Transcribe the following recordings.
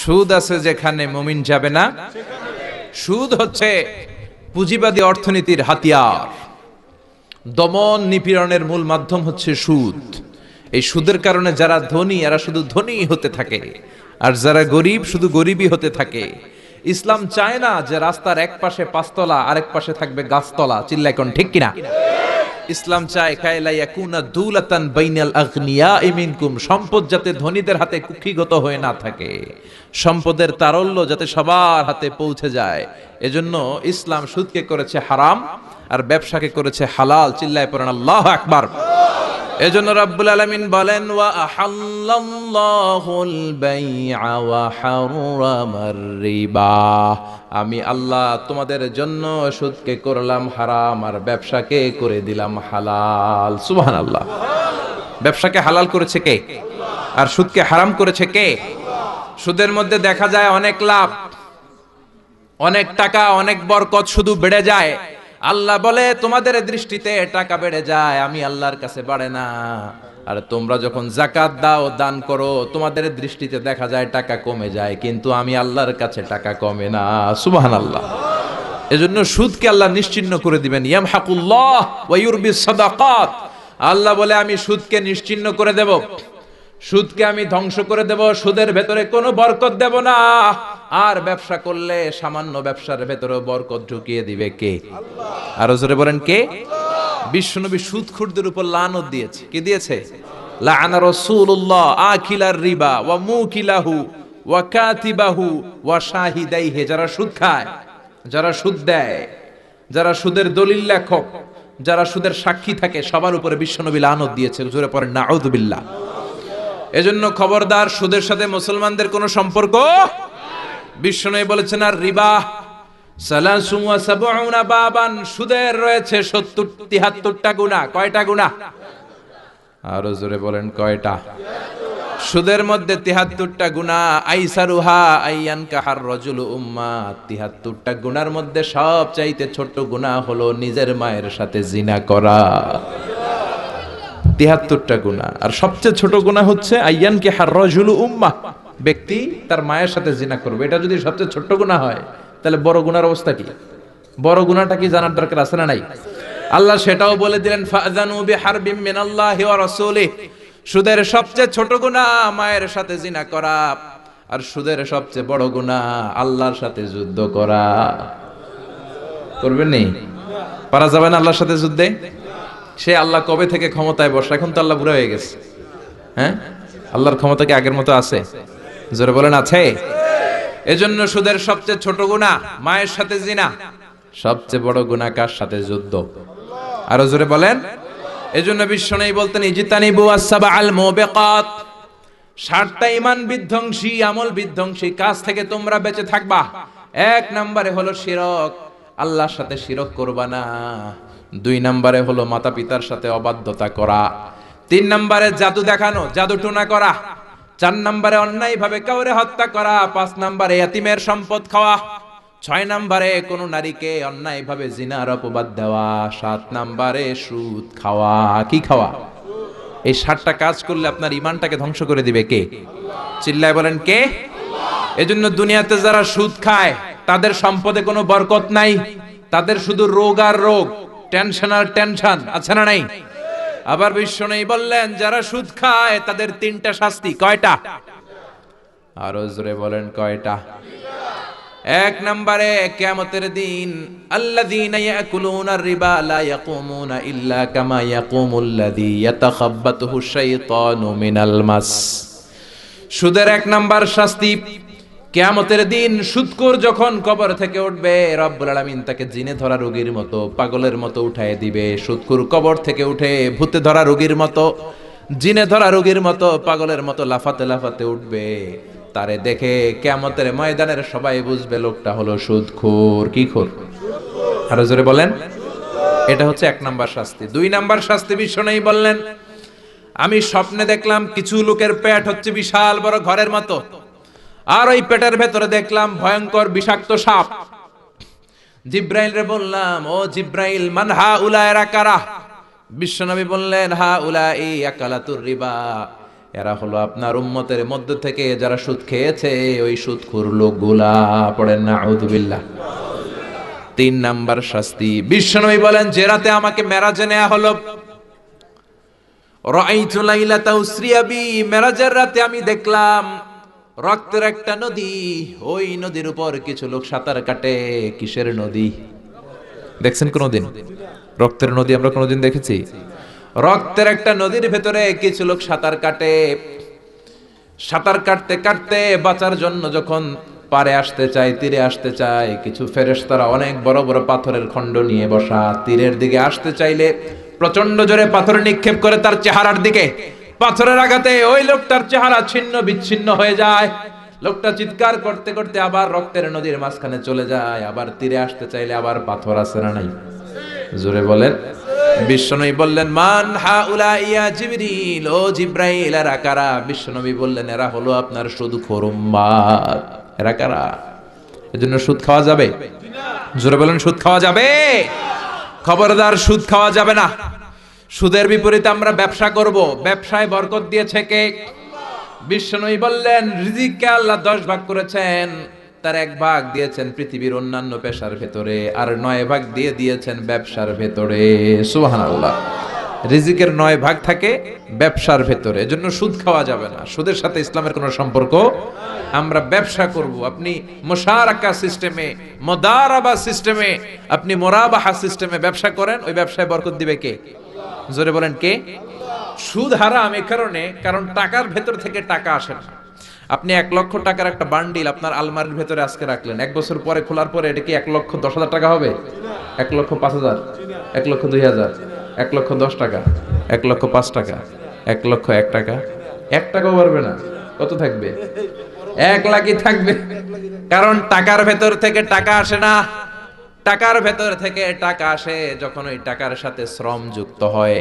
সুদ আছে যেখানে মুমিন যাবে না। সুদ হচ্ছে পুঁজিবাদী অর্থনীতির হাতিয়ার। দমন নিপীড়নের মূল মাধ্যম হচ্ছে সুদ। এই সুদের কারণে যারা ধনী এরা শুধু ধনী হতে থাকে, আর যারা গরিব শুধু গরিবই হতে থাকে। ইসলাম চায় না যে রাস্তার এক পাশে পাঁচতলা আরেক পাশে থাকবে গাছতলা। চিল্লায় কোন ঠিক কিনা? ইসলাম চায় কায়লা ইয়াকুনা দুলাতান বাইনাল আগনিয়াই মিনকুম, সম্পদ যাতে ধনীদের হাতে কুক্ষিগত হয়ে না থাকে, সম্পদের তারল্য যাতে সবার হাতে পৌঁছে যায়। এজন্য ইসলাম সুদকে করেছে হারাম আর ব্যবসাকে করেছে হালাল। চিল্লায় পড়েন আল্লাহু আকবার। এজন্য রাব্বুল আলামিন বলেন ওয়া আহাল্লাল্লাহুল বাইআ ওয়া হারামার রিবা, আমি আল্লাহ তোমাদের জন্য সুদকে করলাম হারাম আর ব্যবসাকে করে দিলাম হালাল। সুবহানাল্লাহ। ব্যবসাকে হালাল করেছে কে? আর সুদকে হারাম করেছে কে? সুদের মধ্যে দেখা যায় অনেক লাভ, অনেক টাকা, অনেক বরকত, শুধু বেড়ে যায়। আল্লাহ বলে তোমাদের দৃষ্টিতে টাকা বেড়ে যায়, আমি আল্লাহর কাছে বাড়ে না। আর তোমরা যখন যাকাত দাও, দান করো, তোমাদের দৃষ্টিতে দেখা যায় টাকা কমে যায়, কিন্তু আমি আল্লাহর কাছে টাকা কমে না। সুবহানাল্লাহ। এজন্য সুদকে আল্লাহ নিশ্চিহ্ন করে দিবেন। ইয়ামহাকুল্লাহ ওয়া ইউরবিস সাদাকাত। আল্লাহ বলে আমি সুদকে নিশ্চিহ্ন করে দেব, সুদকে আমি ধ্বংস করে দেব, সুদের ভেতরে কোনো বরকত দেব না। আর ব্যবসা করলে সামান্য ব্যবসার ভেতরে বরকত ঢুকিয়ে দিবে কে? আল্লাহ। আরো জোরে বলেন কে? বিশ্বনবী সুদখোরদের উপর লানত দিয়েছে। কি দিয়েছে? লাআনা রাসূলুল্লাহ আকিলার রিবা ওয়া মুকিলাহু ওয়া কাতিবাহু ওয়া শাহিদাইহি। যারা সুদ খায়, যারা সুদ দেয়, যারা সুদের দলিল লেখক, যারা সুদের সাক্ষী থাকে, সবার উপরে বিশ্বনবী লানত দিয়েছে। জোরে পড়েন নাউযুবিল্লাহ। এজন্য খবরদার, সুদের সাথে মুসলমানদের কোনো সম্পর্ক। বিশ্বনবী বলেছেন আর রিবা সালাসুম ওয়া সাবউনা বাবান, সুদের রয়েছে 73টা গুনাহ। কয়টা গুনাহ? আরো জোরে বলেন কয়টা? সুদের মধ্যে 73টা গুনাহ। আইসারুহা আইয়ান কাহার রাজুল উম্মা, 73টা গুনার মধ্যে সবচাইতে ছোট গুনাহ হলো নিজের মায়ের সাথে জিনা করা। 73টা গুনাহ, আর সবচেয়ে ছোট গুনাহ হচ্ছে আইয়ান কে হার রাজুল উম্মা, ব্যক্তি তার মায়ের সাথে জিনা করবে। এটা যদি সবচেয়ে ছোট গুনাহ হয়, তাহলে বড় গুনার অবস্থা কি? বড় গুনাহটা কি জানার দরকার আছে না নাই? আল্লাহ সেটাও বলে দিলেন ফাযানু বিহারবিম মিনাল্লাহি ওয়া রাসূলিহি। সুদের সবচেয়ে ছোট গুনাহ মায়ের সাথে জিনা করা, আর সুদের সবচেয়ে বড় গুনাহ আল্লাহর সাথে যুদ্ধ করা। করবেন নি? পারা যাবে না আল্লাহর সাথে যুদ্ধে? সে আল্লাহ কবে থেকে ক্ষমতায় বসে? এখন তো আল্লাহ বুড়া হয়ে গেছে। হ্যাঁ, আল্লাহর ক্ষমতা কি আগের মতো আছে? জোরে বলেন আছে। এজন্য সুদের সবচেয়ে ছোট গুনাহ মায়ের সাথে জিনা, সবচেয়ে বড় গুনাহ কার সাথে? যুদ্ধ। আরো জোরে বলেন। এজন্য বিশ্বনবী বলতেন ইজতানিবু আস-সাবআল মুবিকাত, 60টা ঈমান বিধ্বংসী, আমল বিধ্বংসী কাজ থেকে তোমরা বেঁচে থাকবা। এক নম্বরে হলো শিরক, আল্লাহর সাথে শিরক করবা না। 2 নম্বরে হলো মাতা পিতার সাথে অবাধ্যতা করা। 3 নম্বরে জাদু দেখানো, জাদু টোনা করা। 4 নম্বরে অন্যায় ভাবে কাউরে হত্যা করা। 5 নম্বরে এতিমের সম্পদ খাওয়া। 6 নম্বরে কোন নারীকে অন্যায় ভাবে জিনার অপবাদ দেওয়া। 7 নম্বরে সুদ খাওয়া। কি খাওয়া? এই 7টা কাজ করলে আপনার ঈমানটাকে ধ্বংস করে দিবে কে? চিল্লায় বলেন কে? এজন্য দুনিয়াতে যারা সুদ খায় তাদের সম্পদে কোনো বরকত নাই, তাদের শুধু রোগ আর রোগ, টেনশন আর টেনশন। আছে না নাই? আবার বিশ্বনবী বললেন যারা সুদ খায় তাদের 3টা শাস্তি। কয়টা? আরো জোরে বলেন কয়টা? 1 নম্বরে কিয়ামতের দিন আল্লাযীনা ইয়াকুলুনার রিবা লা ইয়াকুমুনা ইল্লা কামা ইয়াকুমুল্লাযী ইয়াতাখাব্বাতুহু শাইতানু মিনাল মাস। সুদের 1 নাম্বার শাস্তি, কিয়ামতের দিন সুদখোর যখন কবর থেকে উঠবে, রব্বুল আলামিন তাকে জিনে ধরা রোগীর মতো, পাগলের মতো উঠায় দিবে। সুদখোর কবর থেকে উঠে ভূতে ধরা রোগীর মতো, জিনে ধরা রোগীর মতো, পাগলের মতো লাফাতে লাফাতে উঠবে। তারে দেখে কিয়ামতের ময়দানের সবাই বুঝবে লোকটা হলো সুদখোর। কি খোর? আরো জোরে বলেন। এটা হচ্ছে 1 নাম্বার শাস্তি। 2 নাম্বার শাস্তি বিশ্বনবী বললেন আমি স্বপ্নে দেখলাম কিছু লোকের পেট হচ্ছে বিশাল বড় ঘরের মতো, আর ওই পেটের ভেতরে দেখলাম ভয়ঙ্কর বিষাক্ত সাপ। জিব্রাইল রে বললাম ও জিব্রাইল মান হাউলা এরা কারা? বিশ্বনবী বললেন হাউলা এই আকালাতুর রিবা, এরা হলো আপনার উম্মতের মধ্য থেকে যারা সুদ খেয়েছে ওই সুদখোর লোকগুলা। পড়েন না আউযুবিল্লাহ। 3 নাম্বার শাস্তি, বিশ্বনবী বলেন যে রাতে আমাকে মেরাজে নেওয়া হলো, রাআইতু লাইলাতা উসরিয়া বি, মেরাজের রাতে আমি দেখলাম রক্তের একটা নদী, ওই নদীর উপর কিছু লোক সাঁতার কাটে। কিসের নদী দেখছেন কোনদিন? রক্তের নদী আমরা কোনদিন দেখেছি? রক্তের একটা নদীর ভেতরে কিছু লোক সাঁতার কাটে। সাঁতার কাটতে কাটতে বাঁচার জন্য যখন পারে আসতে চায়, তীরে আসতে চায়, কিছু ফেরেশতারা অনেক বড় বড় পাথরের খণ্ড নিয়ে বসা, তীরের দিকে আসতে চাইলে প্রচন্ড জোরে পাথর নিক্ষেপ করে তার চেহারার দিকে। পাথরের আঘাতে ওই লোকটার চেহারা ছিন্ন বিচ্ছিন্ন হয়ে যায়। লোকটা চিৎকার করতে করতে আবার রক্তের নদীর মাঝখানে চলে যায়। আবার তীরে আসতে চাইলে আবার পাথর আছে না নাই? জোরে বলেন। বিশ্বনবী বললেন মান হাউলা ইয়া জিবরিল, ও জিব্রাইল এরা কারা? বিশ্বনবী বললেন এরা হলো আপনার সুদখোর উম্মত। এরা কারা? এজন্য সুদ খাওয়া যাবে? জোরে বলেন, সুদ খাওয়া যাবে? খবরদার, সুদ খাওয়া যাবে না। সুদের বিপরীতে আমরা ব্যবসা করব। ব্যবসায় বরকত দিয়েছে কে? বিশ্বনবী বললেন রিজিককে আল্লাহ 10 ভাগ করেছেন, তার 1 ভাগ দিয়েছেন পৃথিবীর অন্যান্য পেশার ভেতরে, আর 9 ভাগ দিয়ে দিয়েছেন ব্যবসার ভেতরে। সুবহানাল্লাহ। রিজিকের 9 ভাগ থাকে ব্যবসার ভেতরে, এজন্য সুদ খাওয়া যাবে না। সুদের সাথে ইসলামের কোনো সম্পর্ক। আমরা ব্যবসা করব। আপনি মুশারাকা সিস্টেমে, মুদারাবা সিস্টেমে, আপনি মুরাবাহা সিস্টেমে ব্যবসা করেন, ওই ব্যবসায় বরকত দিবে কে? জোরে বলেন কে? সুদ হারাম এই কারণে, কারণ টাকার ভেতর থেকে টাকা আসে না। আপনি 1 লক্ষ টাকার একটা বান্ডিল আপনার আলমারির ভেতরে আজকে রাখলেন, 1 বছর পরে খোলার পরে এটা কি 1,10,000 টাকা হবে? 1,05,000, 1,02,000, 1,10 টাকা, 1,05 টাকা, 1,01 টাকা? 1 টাকাও পারবে না। কত থাকবে? 1 লাখই থাকবে। কারণ টাকার ভেতর থেকে টাকা আসে না। টাকার ভেতর থেকে টাকা আসে যখন ওই টাকার সাথে শ্রম যুক্ত হয়,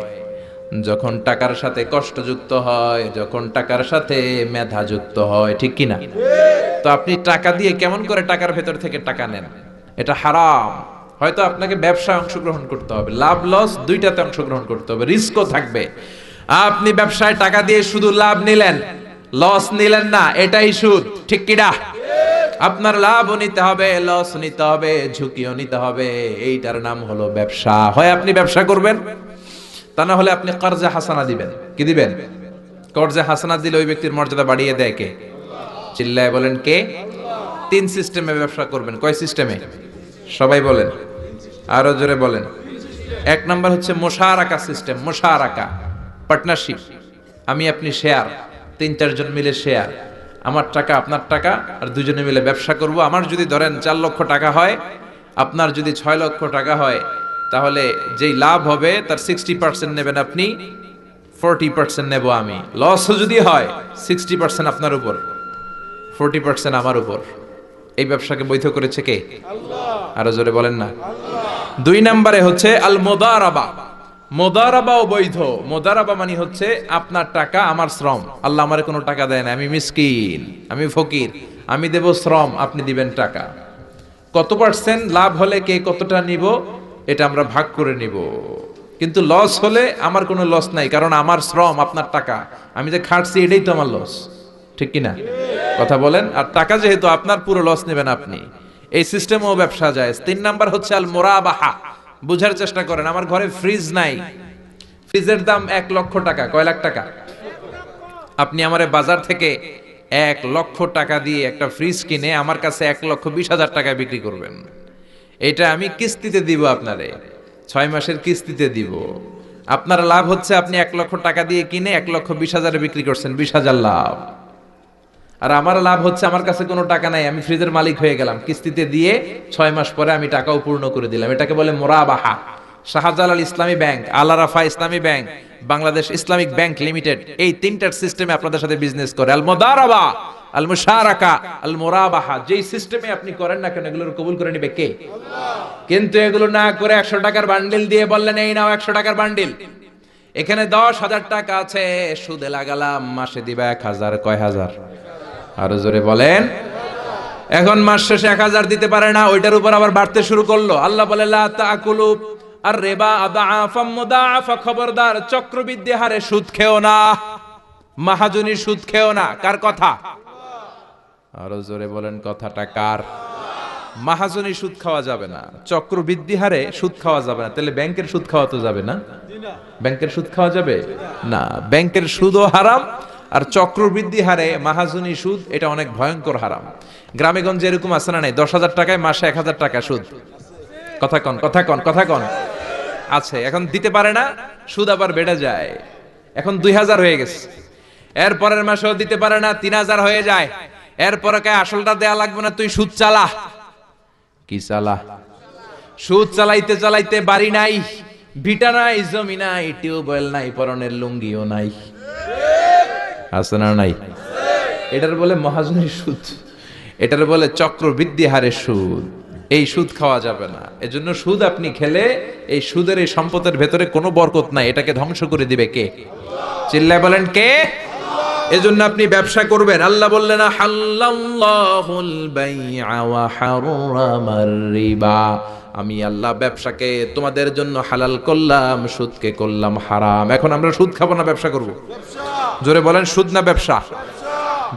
যখন টাকার সাথে কষ্ট যুক্ত হয়, যখন টাকার সাথে মেধা যুক্ত হয়। ঠিক কি না? তো আপনি টাকা দিয়ে কেমন করে টাকার ভেতর থেকে টাকা নেন? এটা হারাম। হয়তো আপনাকে ব্যবসায় অংশগ্রহণ করতে হবে, লাভ লস দুইটাতে অংশগ্রহণ করতে হবে, রিস্কও থাকবে। আপনি ব্যবসায় টাকা দিয়ে শুধু লাভ নিলেন, লস নিলেন না, এটাই সুদ। ঠিক কি না? আপনার লাভও নিতে হবে, লস নিতে হবে, ঝুঁকিও নিতে হবে। এইটার নাম হলো ব্যবসা। হয় আপনি ব্যবসা করবেন, তা না হলে আপনি কর্জে হাসানা দিবেন। কি দিবেন? কর্জে হাসানা দিলে ওই ব্যক্তির মর্যাদা বাড়িয়ে দেয় কে? চিল্লায় বলেন কে? 3 সিস্টেমে ব্যবসা করবেন। কয় সিস্টেমে? সবাই বলেন, আরো জোরে বলেন। 1 নাম্বার হচ্ছে মুশারাকা সিস্টেম। মুশারাকা, পার্টনারশিপ। আমি আপনি শেয়ার, 3-4 জন মিলে শেয়ার। আমার টাকা আপনার টাকা, আর দুজনে মিলে ব্যবসা করব। আমার যদি ধরেন 4 লক্ষ টাকা হয়, আপনার যদি 6 লক্ষ টাকা হয়, তাহলে যেই লাভ হবে তার 60% নেবেন আপনি, 40% নেব আমি। লস যদি হয় 60% আপনার উপর, 40% আমার উপর। এই ব্যবসাকে বৈধ করেছে কে? আল্লাহ। আরো জোরে বলেন না। 2 নম্বরে হচ্ছে আল মুদারাবা। মুদারাবাও বৈধ। মুদারাবা মানে হচ্ছে আপনার টাকা আমার শ্রম। আল্লাহ আমারে কোনো টাকা দেয় না, আমি মিসকিন, আমি ফকির, আমি দেব শ্রম, আপনি দিবেন টাকা। কত পার্সেন্ট লাভ হলে কে কতটা নিব এটা আমরা ভাগ করে নিব। কিন্তু লস হলে আমার কোনো লস নাই, কারণ আমার শ্রম আপনার টাকা, আমি যে খাটছি এটাই তো আমার লস। ঠিক কি না? কথা বলেন। আর টাকা যেহেতু আপনার, পুরো লস নেবেন আপনি। এই সিস্টেমও ব্যবসা যায়। 3 নাম্বার হচ্ছে আল মুরাবাহা। বুঝার চেষ্টা করেন। আমার ঘরে ফ্রিজ নাই, ফ্রিজের দাম 1 লক্ষ টাকা। কয় লাখ টাকা? আপনি আমারে বাজার থেকে 1 লক্ষ টাকা দিয়ে একটা ফ্রিজ কিনে আমার কাছে 1,20,000 টাকায় বিক্রি করবেন। এটা আমি কিস্তিতে দিব আপনারে, 6 মাসের কিস্তিতে দিব। আপনার লাভ হচ্ছে আপনি 1 লক্ষ টাকা দিয়ে কিনে 1,20,000 বিক্রি করছেন, 20,000 লাভ। আর আমার লাভ হচ্ছে আমার কাছে কোনো টাকা নাই, আমি ফ্রিজের মালিক হয়ে গেলাম, কিস্তিতে দিয়ে 6 মাস পরে আমি টাকাও পূর্ণ করে দিলাম। এটাকে বলে মুরাবাহা। শাহজালাল ইসলামী ব্যাংক, আল আরাফা ইসলামী bank, Bangladesh Islamic bank limited, এই 3টার সিস্টেমে আপনাদের সাথে বিজনেস করে। আল মুদারাবা, আল মুশারাকা, আল মুরাবাহা। যেই সিস্টেমে আপনি করেন না কেন, এগুলোর কবুল করে নেবে কে? আল্লাহ। কিন্তু এগুলো না করে 100 টাকার বান্ডিল দিয়ে বললেন এই নাও 100 টাকার বান্ডিল, এখানে 10,000 টাকা আছে, সুদে লাগালাম, মাসে দিবা 1,000। কয় হাজার? আরো জোরে বলেন। এখন মাস শেষে 1,000 দিতে পারে না, ওইটার উপর আবার বাড়তে শুরু করলো। আল্লাহ বলে লা তাকুলু আর রিবা আদাআফা মুদাআফা, খবরদার চক্রবৃদ্ধি হারে সুদ খেও না। মাহাজনী সুদ খেও না। কার কথা? আরো জোরে বলেন, কথাটা কার? মাহাজনী সুদ খাওয়া যাবে না, চক্রবৃদ্ধি হারে সুদ খাওয়া যাবে না। তাহলে ব্যাংকের সুদ খাওয়া তো যাবে না? ব্যাংকের সুদ খাওয়া যাবে না। ব্যাংকের সুদও হারাম, আর চক্রবৃদ্ধি হারে মাহাজনী সুদ, এটা অনেক ভয়ঙ্কর হারাম। গ্রামে গঞ্জে এরকম আছে না নাই? 10,000 টাকায় মাসে 1,000 টাকা সুদ। কথা কন, কথা কন, কথা কন। আছে, এখন দিতে পারে না, সুদ আবার বেড়ে যায়। এখন 2,000 হয়ে গেছে, এর পরের মাসেও দিতে পারে না, 3,000 হয়ে যায়। এরপরে কে আসলটা দেয়া লাগবে না, তুই সুদ চালা। কি চালা? সুদ চালাইতে চালাইতে বাড়ি নাই, ভিটা নাই, জমি নাই, টিউবওয়েল নাই, পরনের লুঙ্গিও নাই। আছে না নাই? এটার বলে মহাজনী সুদ, এটার বলে চক্রবৃদ্ধি হারে সুদ। এই সুদ খাওয়া যাবে না। এজন্য সুদ আপনি খেলে এই সুদের এই সম্পদের ভেতরে কোনো বরকত নাই, এটাকে ধ্বংস করে দিবে কে? চিল্লায় বলেন কে? এজন্য আপনি ব্যবসা করবেন। আল্লাহ বললেন হাল্লাল্লাহুল বাইআ ওয়া হারামার রিবা, আমি আল্লাহ ব্যবসাকে তোমাদের জন্য হালাল করলাম, সুদকে করলাম হারাম। এখন আমরা সুদ খাবো না ব্যবসা করব? জোরে বলেন, সুদ না ব্যবসা?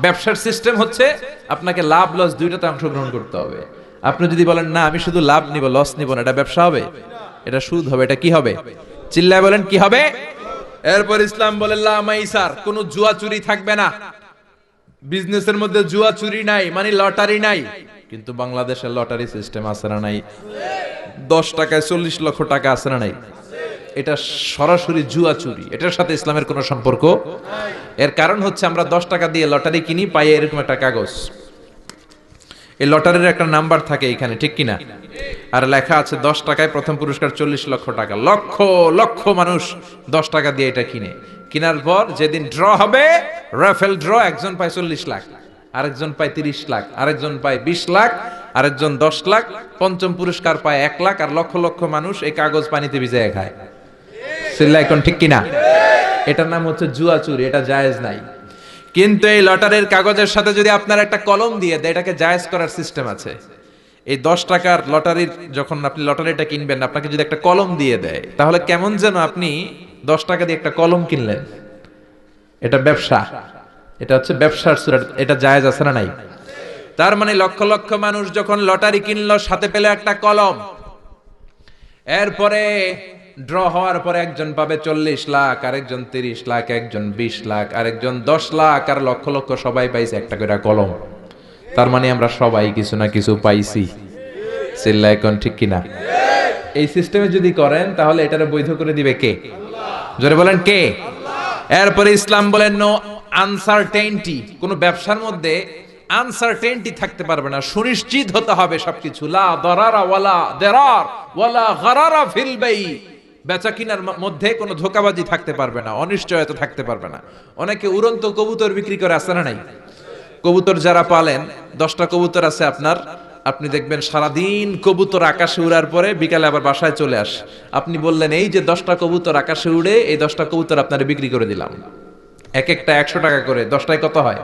ব্যবসার সিস্টেম হচ্ছে আপনাকে লাভ লস দুইটাতে অংশগ্রহণ করতে হবে। আপনি যদি বলেন না আমি শুধু লাভ নিব লস নিব না, এটা ব্যবসা হবে? এটা সুদ হবে। এটা কি হবে? চিল্লায় বলেন কি হবে? এরপর ইসলাম বলে লা মাইসার, কোনো জুয়া চুরি থাকবে না। বিজনেসের মধ্যে জুয়া চুরি নাই, মানে লটারি নাই। কিন্তু বাংলাদেশের লটারি সিস্টেম আছে না নাই? 10 টাকায় 40 লক্ষ টাকা আছে না নাই? এটা সরাসরি জুয়া চুরি, এটার সাথে ইসলামের কোনো সম্পর্ক। এর কারণ হচ্ছে আমরা 10 টাকা দিয়ে লটারি কিনি, পাই এরকম একটা কাগজ, এই লটারির একটা নাম্বার থাকে এখানে, ঠিক কিনা? আর লেখা আছে 10 টাকায় প্রথম পুরস্কার 40 লক্ষ টাকা। লক্ষ লক্ষ মানুষ 10 টাকা দিয়ে এটা কিনে। কেনার পর যেদিন ড্র হবে, রাফেল ড্র, একজন পায় 40 লাখ, আরেকজন পায় 30 লাখ, আরেকজন পায় 20 লাখ, আরেকজন 10 লাখ, পঞ্চম পুরস্কার পায় 1 লাখ, আর লক্ষ লক্ষ মানুষ এই কাগজ পানিতে ভিজিয়ে খায়। সিল্লা এখন ঠিক কিনা? এটার নাম হচ্ছে জুয়া চুরি, এটা জায়েজ নাই। কিন্তু এই লটারির কাগজের সাথে যদি আপনার একটা কলম দিয়ে দেয়, এটাকে জায়েজ করার সিস্টেম আছে। এই 10 টাকার লটারির, যখন আপনি লটারিটা কিনবেন, আপনাকে যদি একটা কলম দিয়ে দেয়, তাহলে কেমন যেন আপনি 10 টাকা দিয়ে একটা কলম কিনলেন। এটা ব্যবসা, এটা হচ্ছে ব্যবসার সুরা, এটা জায়েজ আছে না নাই? তার মানে লক্ষ লক্ষ মানুষ যখন লটারি কিনলো, সাথে পেল একটা কলম। এরপরে ড্র হওয়ার পরে একজন পাবে 40 লাখ, আরেকজন 30 লাখ, একজন 20 লাখ, আরেকজন 10 লাখ, আর লক্ষ লক্ষ সবাই পাইছে একটা করে কলম। তার মানে আমরা সবাই কিছু না কিছু পাইছি। সিল্লা এখন ঠিক কিনা? এই সিস্টেমে যদি করেন, তাহলে এটারে বৈধ করে দিবে কে? জোরে বলেন কে? এরপরে ইসলাম বলেন নো আনসার্টেইনটি, কোন ব্যবসার মধ্যে আনসার্টেইনটি থাকতে পারবে না, সুনিশ্চিত হতে হবে সবকিছু। লা দারারা ওয়ালা দারার ওয়ালা গারারা ফিল বাই, বেচা কিনার মধ্যে কোনো ধোঁকাবাজি থাকতে পারবে না, অনিশ্চয়তা থাকতে পারবে না। অনেকে উড়ন্ত কবুতর বিক্রি করে, আছে না নাই? কবুতর যারা পালেন, 10টা কবুতর আছে আপনার, আপনি দেখবেন সারাদিন কবুতর আকাশে উড়ার পরে বিকালে আবার বাসায় চলে আসে। আপনি বললেন এই যে 10টা কবুতর আকাশে উড়ে, এই 10টা কবুতর আপনারে বিক্রি করে দিলাম, এক একটা 100 টাকা করে, 10টায় কত হয়?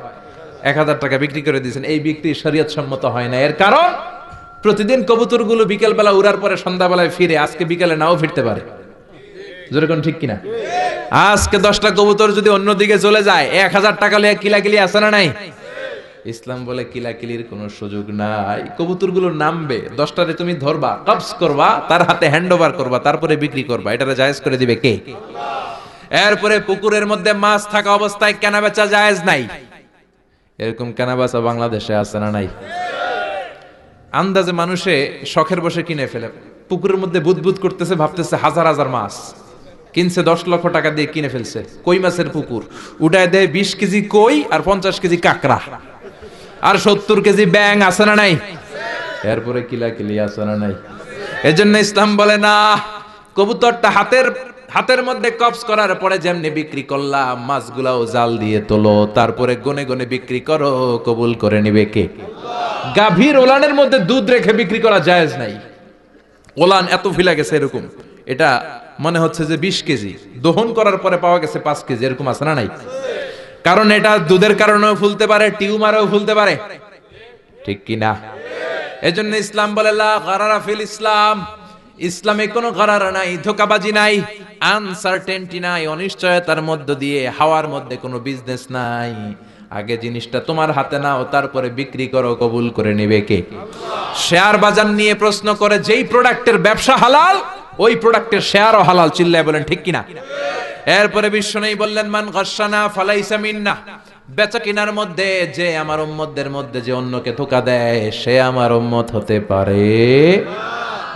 1000 টাকা বিক্রি করে দিয়েছেন। এই বিক্রি শরীয়ত সম্মত হয় না। এর কারণ প্রতিদিন কবুতরগুলো বিকেলবেলা উড়ার পরে সন্ধ্যাবেলায় ফিরে, আজকে বিকালে নাও ফিরতে পারে। যেরকম ঠিক কিনা? আজকে 10টা কবুতর যদি অন্যদিকে চলে যায়, 1000 টাকা লিয়ে কিলাকিলি আছে না নাই? ইসলাম বলে কিলাকিলির কোনো সুযোগ নাই। কবুতরগুলো নামবে, 10টারে তুমি ধরবা, কবজ করবা, তার হাতে হ্যান্ড ওভার করবা, তারপরে বিক্রি করবা। এটারে জায়েজ করে দিবে কে? এরপরে পুকুরের মধ্যে মাছ থাকা অবস্থায় কেনা বেচা জায়েজ নাই। এরকম কেনা বেচা বাংলাদেশে আছে না নাই? আন্দাজে মানুষে শখের বসে কিনে ফেলে, পুকুরের মধ্যে বুদবুদ করতেছে, ভাবতেছে হাজার হাজার মাছ কিনছে, 10 লক্ষ টাকা দিয়ে কিনে ফেলছে। কই মাছের পুকুর, উঠায় দেয় 20 কেজি কই আর 50 কেজি কাঁকড়া আর 70 কেজি ব্যাং, আছে না নাই? এরপরে কিলাকিলি আছে না নাই? এজন্য ইসলাম বলে না, কবুতরটা হাতের মধ্যে কবজ করার পরে যেমনি বিক্রি করলাম, মাছগুলাও জাল দিয়ে তোলো, তারপরে গনে গনে বিক্রি করো, কবুল করে নিবে কে? গাভীর ওলানের মধ্যে দুধ রেখে বিক্রি করা জায়েজ নাই। ওলান এত ফিলা গেছে এরকম, এটা মনে হচ্ছে যে 20 কেজি, দহন করার পরে পাওয়া গেছে 5 কেজি, এরকম আছে না নাই? কারণ এটা দুধের কারণেও ফুলতে পারে, টিউমারেও ফুলতে পারে, ঠিক কি না? এজন্য ইসলাম বলে লা গারারা ফিল ইসলাম, ইসলামে কোনো গরার নাই, ধোকাবাজি নাই, আনসার্টেনটি নাই, অনিশ্চয়তার মধ্য দিয়ে হাওয়ার মধ্যে কোনো বিজনেস নাই। আগে জিনিসটা তোমার হাতে নাও, তারপরে বিক্রি করো, কবুল করে নিবে কে? শেয়ার বাজার নিয়ে প্রশ্ন করে যেই প্রোডাক্টের ব্যবসা হালাল, ওই প্রোডাক্টের শেয়ারও হালাল। চিল্লায় বলেন ঠিক কিনা? এরপরে বিশ্বনবী বললেন, মান গাশশানা ফালাইসা মিন্না। বেচা কিনার মধ্যে যে আমার উম্মতদের মধ্যে যে অন্যকে ধোকা দেয়, সে আমার উম্মত হতে পারে।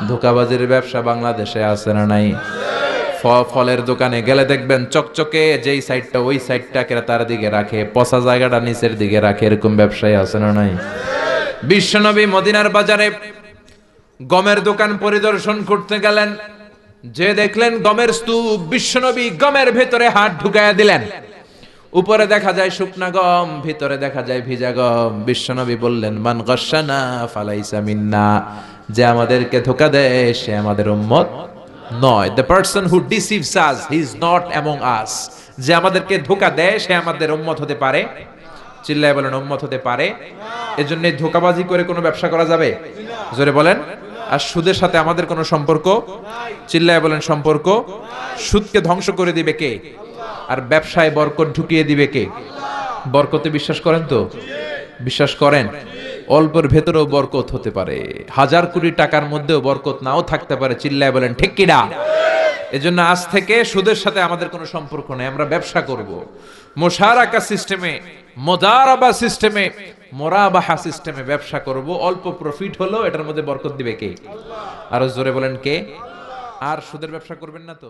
ধোকাবাজির ব্যবসা বাংলাদেশে আছে না নাই? ফলের দোকানে গেলে দেখবেন চকচকে যেই সাইডটা, ওই সাইডটা ক্রেতার দিকে রাখে, পচা জায়গাটা নিচের দিকে রাখে, এরকম ব্যবসায়ী আছে না নাই? বিশ্বনবী মদিনার বাজারে গমের দোকান পরিদর্শন করতে গেলেন, যে দেখলেন গমের স্তূপ, বিশ্বনবী গমের ভেতরে হাত ঢুকায়া দিলেন। উপরে দেখা যায় শুকনা গম, ভিতরে দেখা যায় ভিজা গম। বিশ্বনবী বললেন, মান গাশশানা ফালাইসা মিন্না। যে আমাদেরকে ধোকা দেয়, সে আমাদের উম্মত নয়। The person who deceives us, he is not among us. যে আমাদেরকে ধোকা দেয়, সে আমাদের উম্মত হতে পারে। চিল্লায় বলেন উম্মত হতে পারে। এজন্য ধোকাবাজি করে কোনো ব্যবসা করা যাবে? জোরে বলেন। আর সুদের সাথে আমাদের কোনো সম্পর্ক? চিল্লায় বলেন সম্পর্ক। সুদকে ধ্বংস করে দিবে কে? আর ব্যবসায় বরকত ঢুকিয়ে দিবে কে? বরকতে বিশ্বাস করেন তো? বিশ্বাস করেন? অল্পের ভেতরেও বরকত হতে পারে, হাজার কোটি টাকার মধ্যেও বরকত নাও থাকতে পারে। চিল্লায় বলেন ঠিক কিনা? এজন্য আজ থেকে সুদের সাথে আমাদের কোনো সম্পর্ক নেই, আমরা ব্যবসা করব মুশারাকা সিস্টেমে, মুদারাবা সিস্টেমে, মুরাবাহা সিস্টেমে ব্যবসা করব। অল্প প্রফিট হলো, এটার মধ্যে বরকত দিবে কে? আরো জোরে বলেন কে? আর সুদের ব্যবসা করবেন না তো?